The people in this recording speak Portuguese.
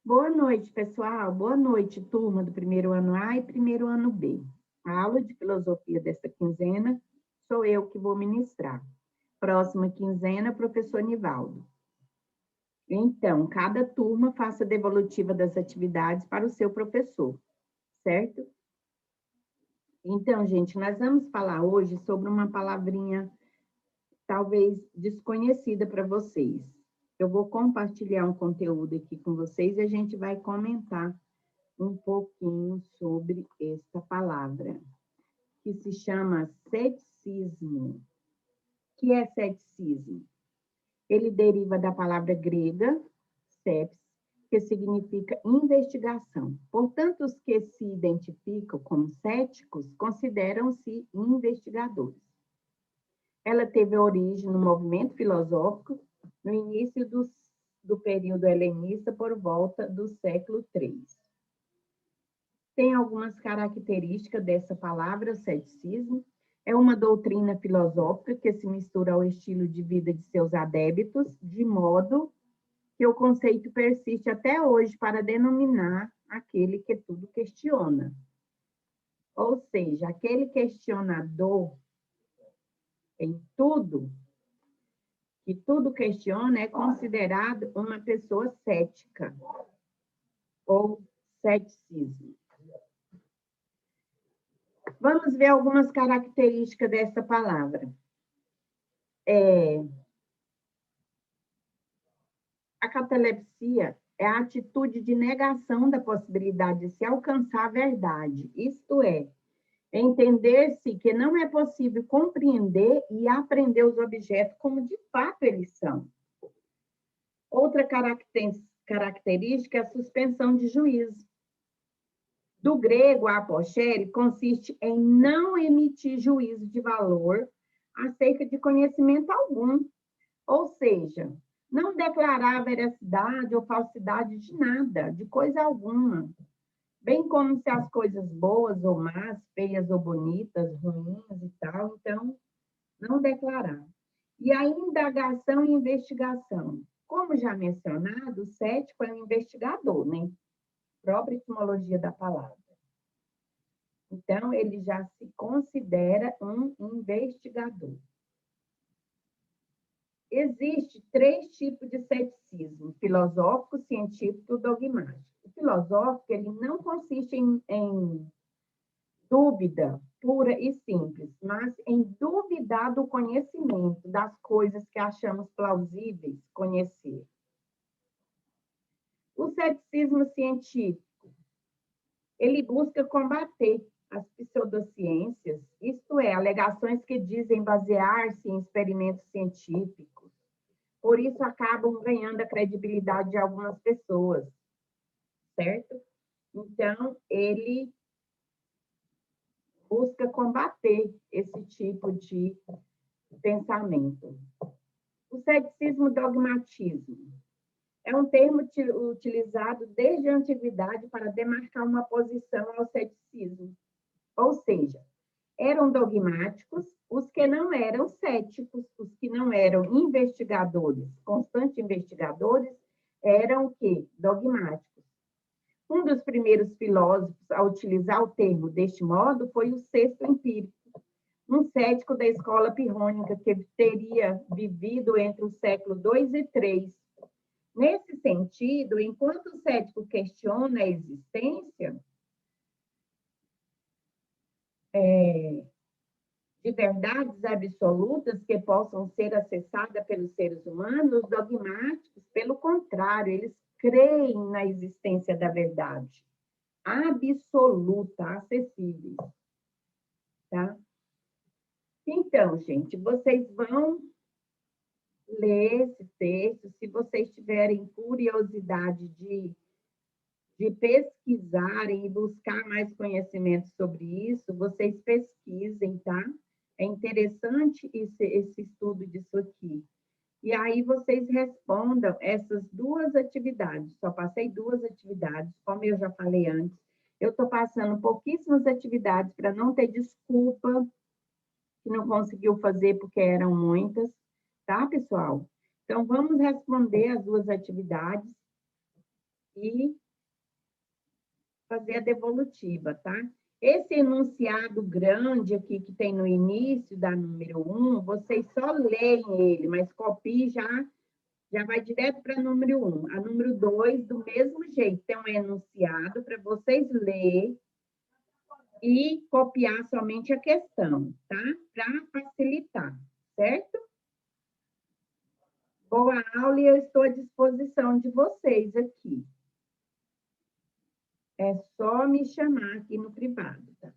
Boa noite, pessoal. Boa noite, turma do primeiro ano A e primeiro ano B. A aula de filosofia desta quinzena sou eu que vou ministrar. Próxima quinzena, professor Nivaldo. Então, cada turma faça a devolutiva das atividades para o seu professor, certo? Então, gente, nós vamos falar hoje sobre uma palavrinha talvez desconhecida para vocês. Eu vou compartilhar um conteúdo aqui com vocês e a gente vai comentar um pouquinho sobre esta palavra, que se chama ceticismo. O que é ceticismo? Ele deriva da palavra grega, ceps, que significa investigação. Portanto, os que se identificam como céticos consideram-se investigadores. Ela teve origem no movimento filosófico no início do período helenista, por volta do século III. Tem algumas características dessa palavra, ceticismo. É uma doutrina filosófica que se mistura ao estilo de vida de seus adeptos, de modo que o conceito persiste até hoje para denominar aquele que tudo questiona. Ou seja, aquele questionador em tudo, que tudo questiona, é considerado uma pessoa cética, ou ceticismo. Vamos ver algumas características dessa palavra. A catalepsia é a atitude de negação da possibilidade de se alcançar a verdade, isto é, entender-se que não é possível compreender e aprender os objetos como de fato eles são. Outra característica é a suspensão de juízo. Do grego, a apochere consiste em não emitir juízo de valor acerca de conhecimento algum, ou seja, não declarar veracidade ou falsidade de nada, de coisa alguma, bem como se as coisas boas ou más, feias ou bonitas, ruins e tal, então, não declarar. E a indagação e investigação. Como já mencionado, o cético é um investigador, né? Própria etimologia da palavra. Então, ele já se considera um investigador. Existem 3 tipos de ceticismo: filosófico, científico e dogmático. O filosófico, ele não consiste em dúvida pura e simples, mas em duvidar do conhecimento das coisas que achamos plausíveis conhecer. O ceticismo científico, ele busca combater as pseudociências, isto é, alegações que dizem basear-se em experimentos científicos. Por isso, acabam ganhando a credibilidade de algumas pessoas, certo? Então, ele busca combater esse tipo de pensamento. O ceticismo dogmatismo é um termo utilizado desde a antiguidade para demarcar uma posição ao ceticismo. Ou seja, eram dogmáticos os que não eram céticos, os que não eram investigadores, constantes investigadores, eram o quê? Dogmáticos. Um dos primeiros filósofos a utilizar o termo deste modo foi o Sexto Empírico, um cético da escola pirrônica que teria vivido entre o século II e III. Nesse sentido, enquanto o cético questiona a existência de verdades absolutas que possam ser acessadas pelos seres humanos, os dogmáticos, pelo contrário, eles creem na existência da verdade absoluta, acessível. Tá? Então, gente, vocês vão ler esse texto. Se vocês tiverem curiosidade de pesquisarem e buscar mais conhecimento sobre isso, vocês pesquisem, tá? É interessante esse estudo disso aqui. E aí vocês respondam essas 2 atividades. Só passei 2 atividades, como eu já falei antes. Eu estou passando pouquíssimas atividades para não ter desculpa que não conseguiu fazer porque eram muitas, tá, pessoal? Então, vamos responder as 2 atividades. e fazer a devolutiva, tá? Esse enunciado grande aqui que tem no início da número 1, vocês só leem ele, mas copie já vai direto para a número 1. A número 2, do mesmo jeito, tem um enunciado para vocês lerem e copiar somente a questão, tá? Para facilitar, certo? Boa aula e eu estou à disposição de vocês aqui. É só me chamar aqui no privado, tá?